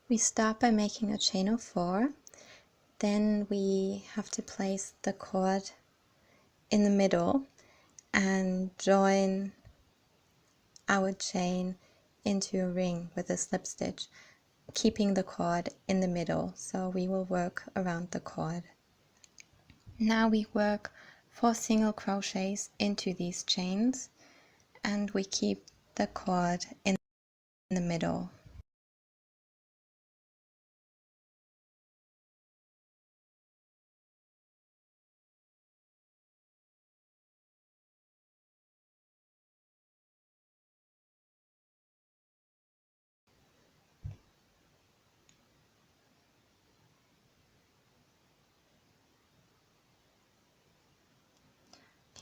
We start by making a chain of 4, then we have to place the cord in the middle and join our chain into a ring with a slip stitch, keeping the cord in the middle, so we will work around the cord. Now we work 4 single crochets into these chains and we keep the cord in the middle.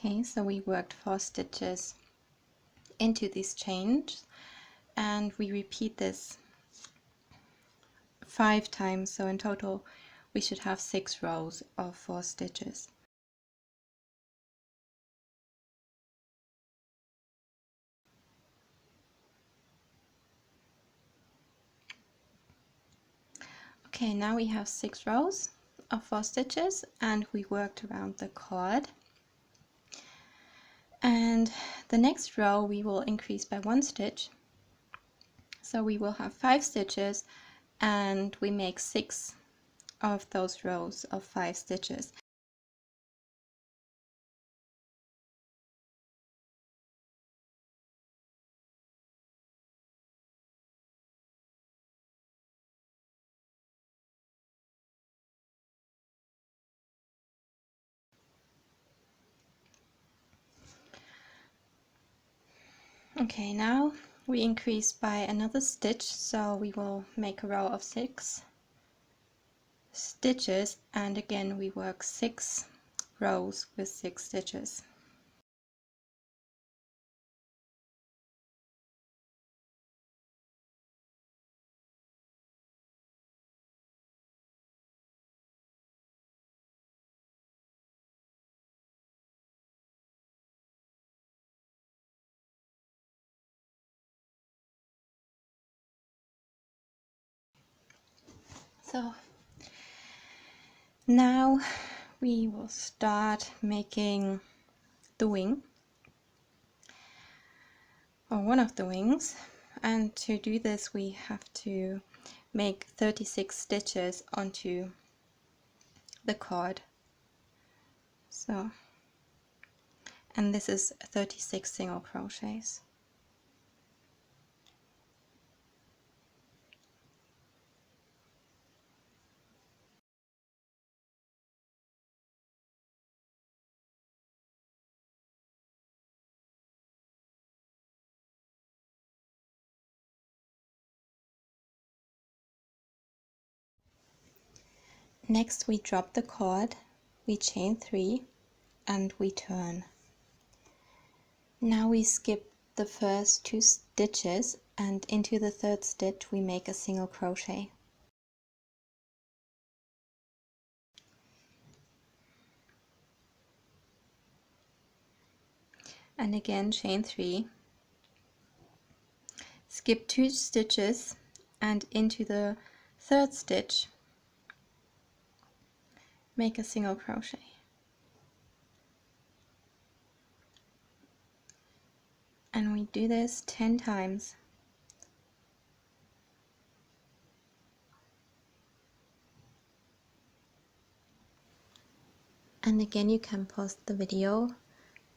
Okay, so we worked 4 stitches into these chains and we repeat this 5 times, so in total we should have 6 rows of 4 stitches. Okay, now we have 6 rows of 4 stitches and we worked around the cord. And the next row we will increase by 1 stitch, so we will have 5 stitches and we make 6 of those rows of 5 stitches. Okay, now we increase by another stitch, so we will make a row of 6 stitches and again we work 6 rows with 6 stitches. So now we will start making the wing, or one of the wings, and to do this we have to make 36 stitches onto the cord. So, and this is 36 single crochets. Next we drop the cord, we chain 3 and we turn. Now we skip the first 2 stitches and into the 3rd stitch we make a single crochet. And again chain 3, skip 2 stitches and into the 3rd stitch make a single crochet. And we do this 10 times. And again you can pause the video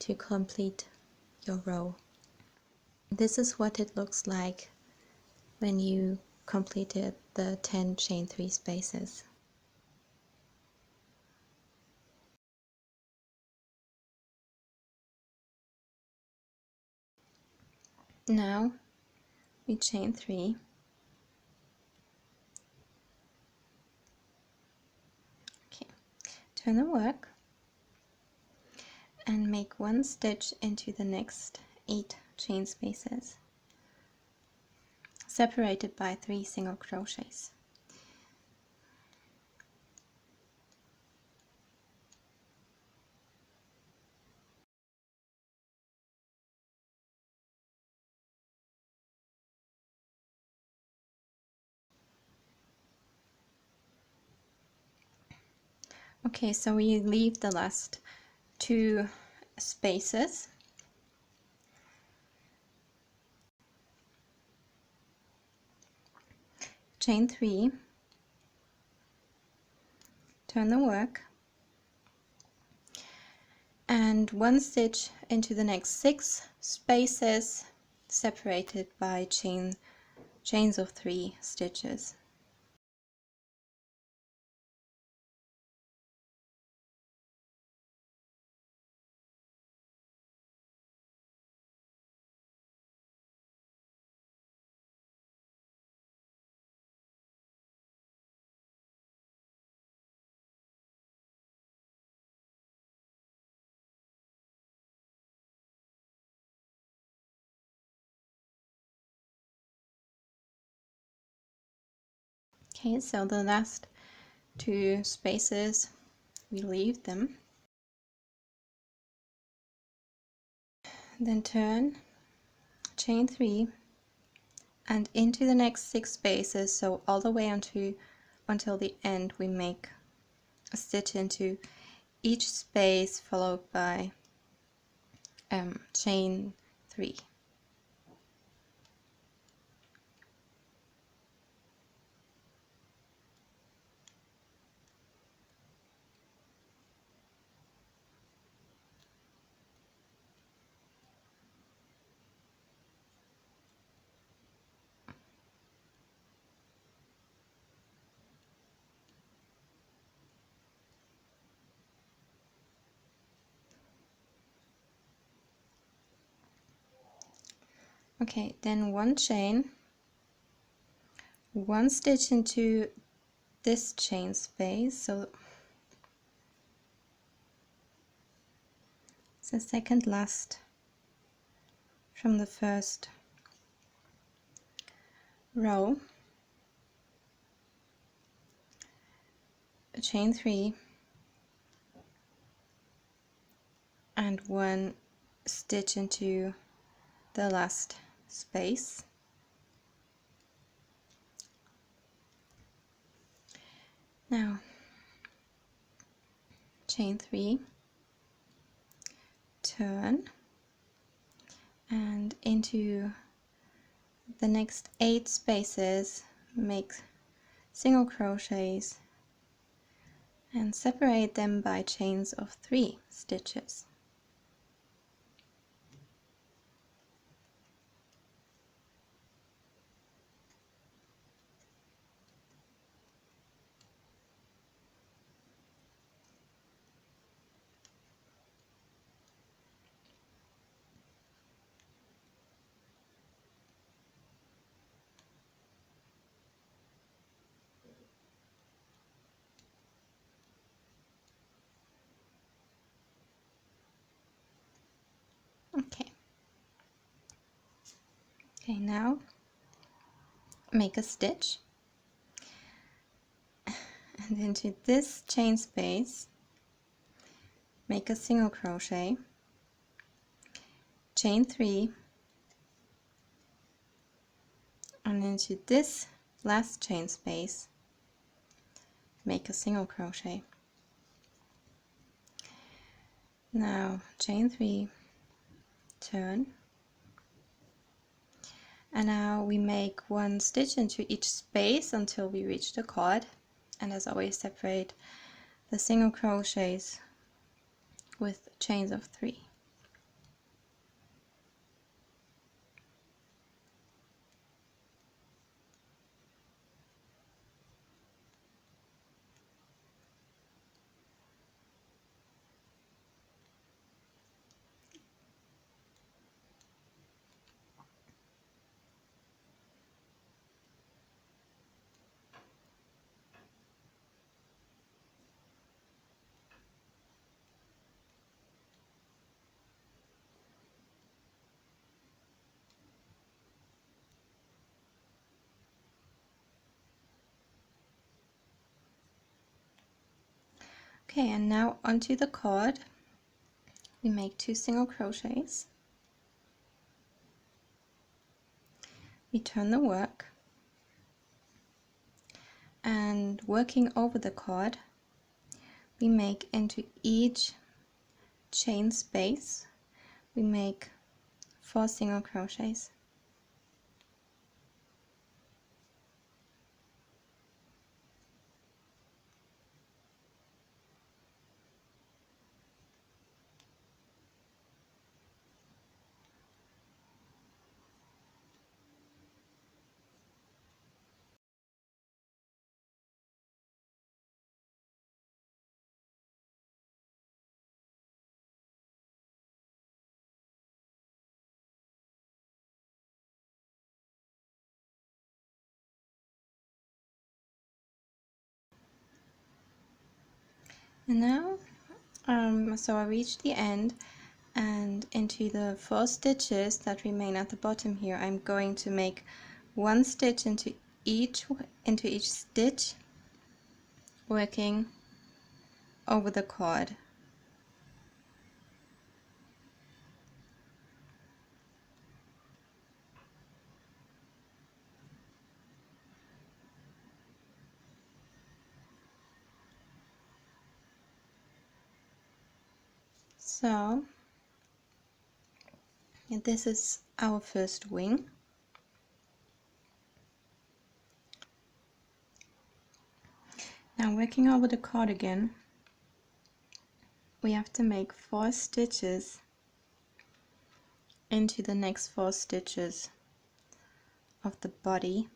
to complete your row. This is what it looks like when you completed the 10 chain 3 spaces. Now we chain 3, okay, turn the work and make 1 stitch into the next 8 chain spaces, separated by 3 single crochets. Okay, so we leave the last 2 spaces. Chain 3, turn the work, and 1 stitch into the next 6 spaces, separated by chains of 3 stitches. Okay, so the last 2 spaces, we leave them. Then turn, chain 3, and into the next 6 spaces, so all the way until the end, we make a stitch into each space, followed by chain 3. Okay, then 1 chain, 1 stitch into this chain space, so it's the second last from the first row, chain 3, and 1 stitch into the last space. Now chain 3, turn, and into the next 8 spaces make single crochets and separate them by chains of 3 stitches. Okay, now make a stitch, and into this chain space make a single crochet, chain 3, and into this last chain space make a single crochet. Now chain 3, turn, and now we make 1 stitch into each space until we reach the cord, and as always separate the single crochets with chains of 3. Okay, and now onto the cord we make 2 single crochets, we turn the work, and working over the cord we make into each chain space, we make 4 single crochets. And now, so I reached the end, and into the 4 stitches that remain at the bottom here, I'm going to make 1 stitch into each stitch, working over the cord. So, and this is our first wing. Now, working over the cord again, we have to make 4 stitches into the next 4 stitches of the body.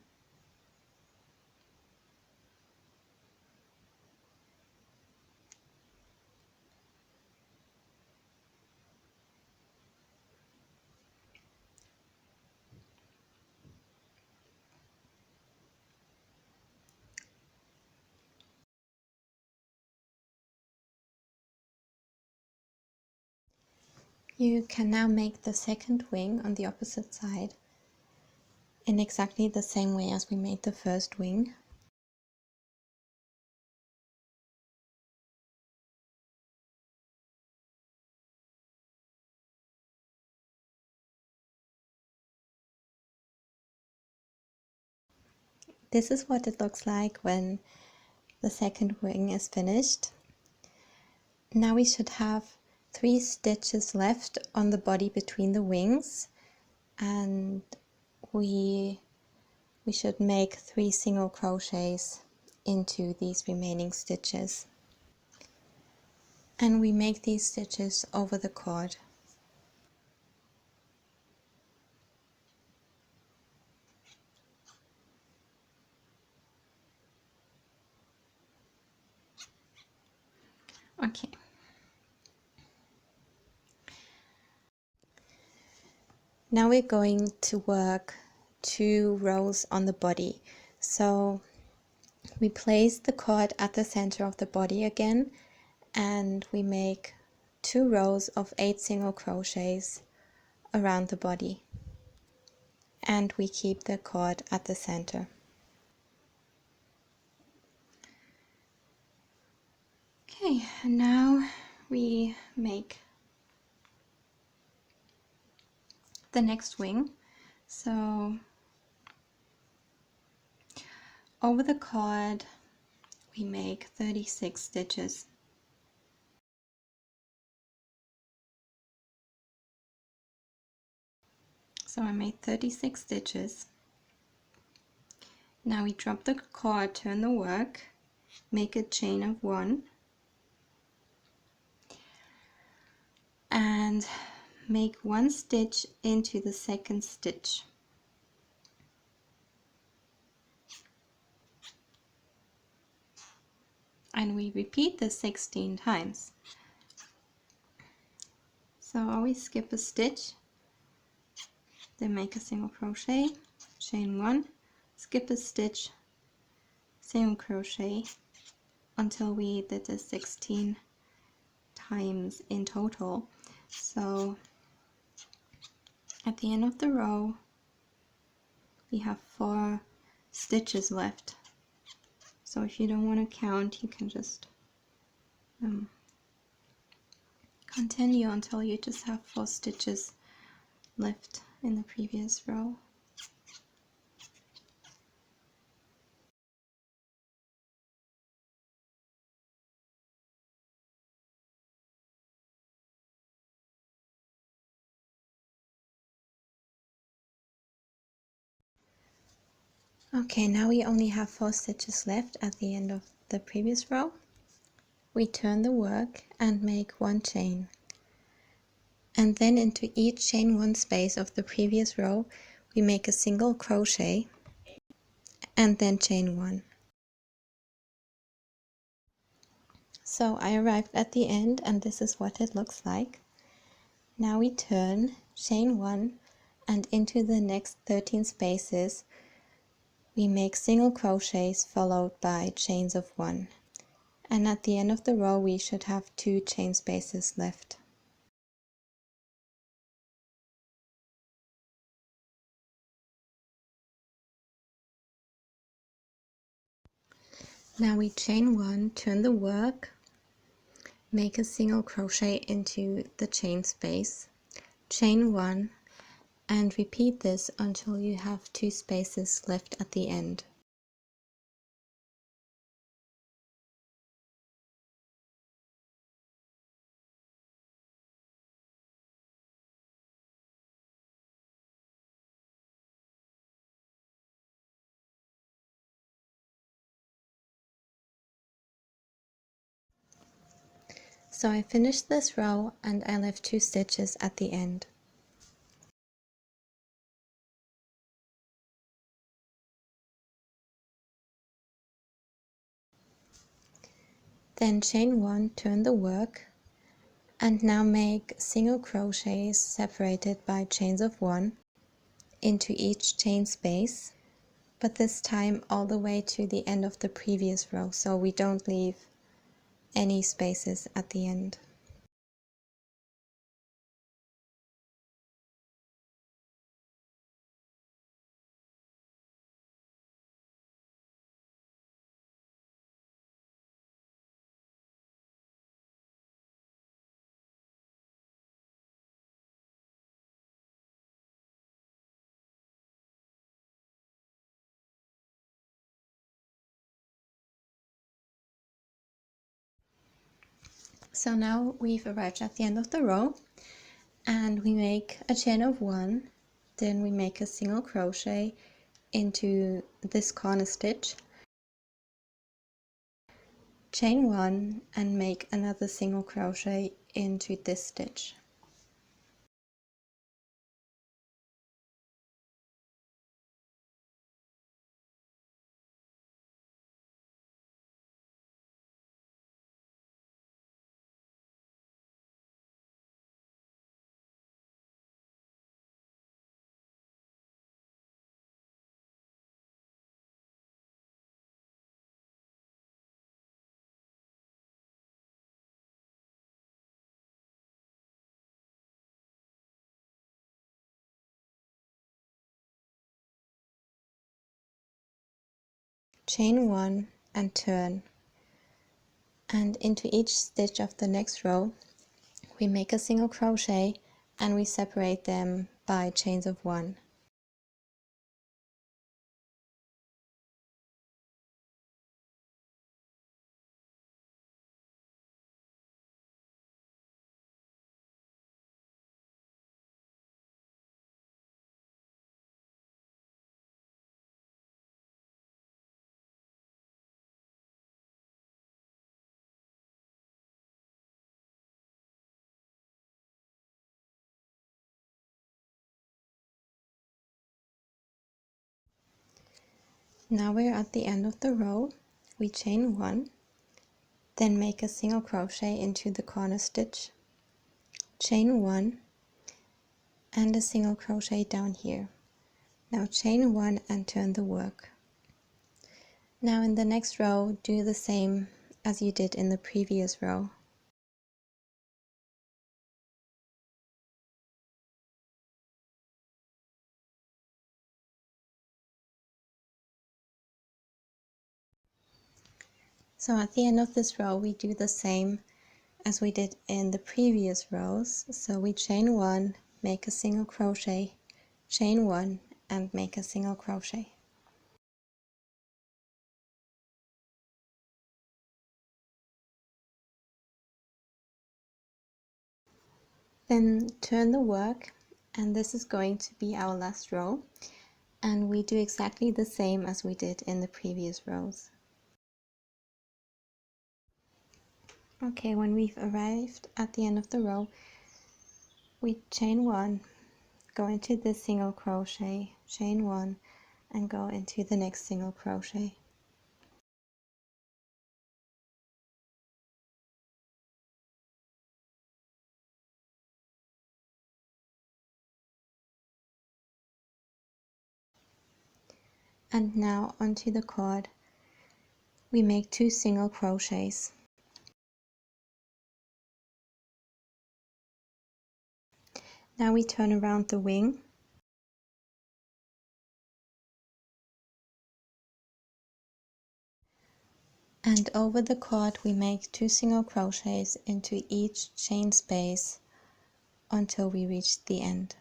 You can now make the second wing on the opposite side in exactly the same way as we made the first wing. This is what it looks like when the second wing is finished. Now we should have 3 stitches left on the body between the wings, and we should make 3 single crochets into these remaining stitches. And we make these stitches over the cord. Okay. Now we're going to work 2 rows on the body. So we place the cord at the center of the body again, and we make 2 rows of 8 single crochets around the body. And we keep the cord at the center. Okay, and now we make the next wing. So over the cord we make 36 stitches. So I made 36 stitches. Now we drop the cord, turn the work, make a chain of 1, and make 1 stitch into the second stitch. And we repeat this 16 times. So always skip a stitch, then make a single crochet, chain 1, skip a stitch, single crochet, until we did this 16 times in total. So at the end of the row we have 4 stitches left. So if you don't want to count, you can just continue until you just have 4 stitches left in the previous row. Okay, now we only have 4 stitches left at the end of the previous row. We turn the work and make 1 chain. And then into each chain 1 space of the previous row, we make a single crochet and then chain 1. So I arrived at the end and this is what it looks like. Now we turn, chain 1, and into the next 13 spaces we make single crochets followed by chains of 1. And at the end of the row we should have 2 chain spaces left. Now we chain 1, turn the work, make a single crochet into the chain space, chain 1, and repeat this until you have 2 spaces left at the end. So I finished this row and I left 2 stitches at the end. Then chain 1, turn the work, and now make single crochets separated by chains of 1 into each chain space, but this time all the way to the end of the previous row, so we don't leave any spaces at the end. So now we've arrived at the end of the row and we make a chain of 1, then we make a single crochet into this corner stitch, chain 1 and make another single crochet into this stitch. Chain 1 and turn, and into each stitch of the next row we make a single crochet and we separate them by chains of 1. Now we're at the end of the row. We chain 1, then make a single crochet into the corner stitch, chain 1 and a single crochet down here. Now chain 1 and turn the work. Now in the next row do the same as you did in the previous row. So at the end of this row we do the same as we did in the previous rows. So we chain 1, make a single crochet, chain 1 and make a single crochet. Then turn the work, and this is going to be our last row. And we do exactly the same as we did in the previous rows. Okay, when we've arrived at the end of the row, we chain 1, go into the single crochet, chain 1, and go into the next single crochet. And now onto the cord, we make 2 single crochets. Now we turn around the wing, and over the cord we make 2 single crochets into each chain space until we reach the end.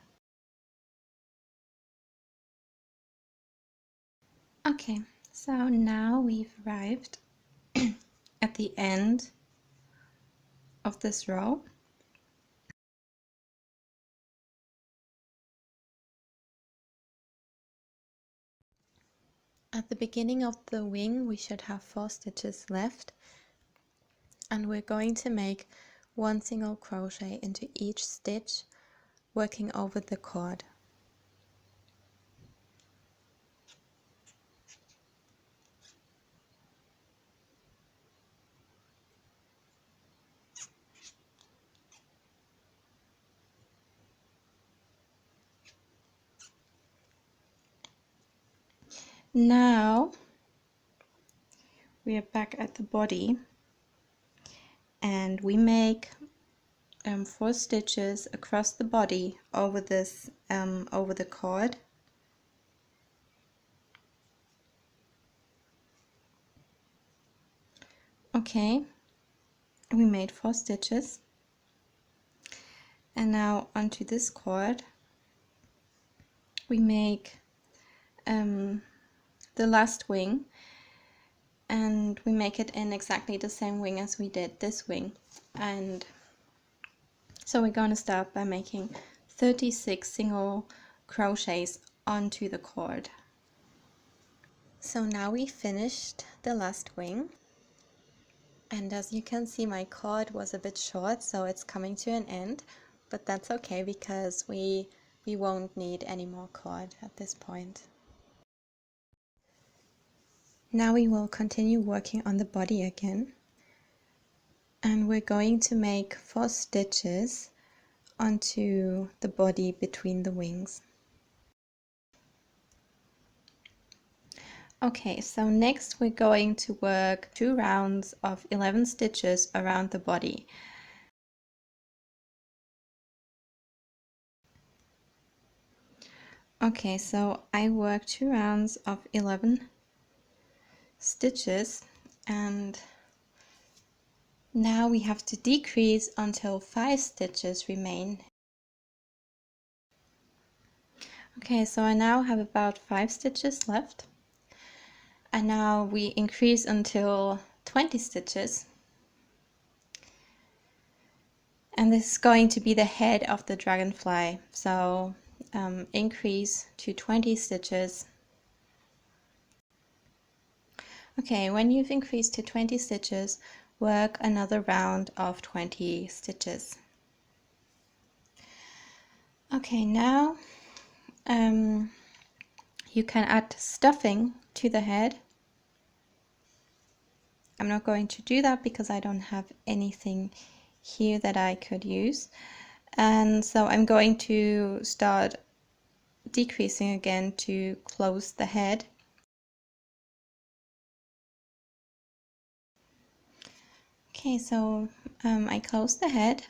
Okay, so now we've arrived at the end of this row. At the beginning of the wing we should have 4 stitches left, and we're going to make 1 single crochet into each stitch, working over the cord. Now we are back at the body, and we make 4 stitches across the body over this over the cord. Okay, we made 4 stitches, and now onto this cord we make the last wing, and we make it in exactly the same wing as we did this wing. And so we're going to start by making 36 single crochets onto the cord. So now we finished the last wing, and as you can see my cord was a bit short, so it's coming to an end, but that's okay because we won't need any more cord at this point. Now we will continue working on the body again, and we're going to make 4 stitches onto the body between the wings. Okay, so next we're going to work 2 rounds of 11 stitches around the body. Okay, so I work 2 rounds of 11 stitches, and now we have to decrease until 5 stitches remain. Okay, so I now have about 5 stitches left, and now we increase until 20 stitches, and this is going to be the head of the dragonfly. So increase to 20 stitches. Okay, when you've increased to 20 stitches, work another round of 20 stitches. Okay, now you can add stuffing to the head. I'm not going to do that because I don't have anything here that I could use, and so I'm going to start decreasing again to close the head. Okay, so I close the head,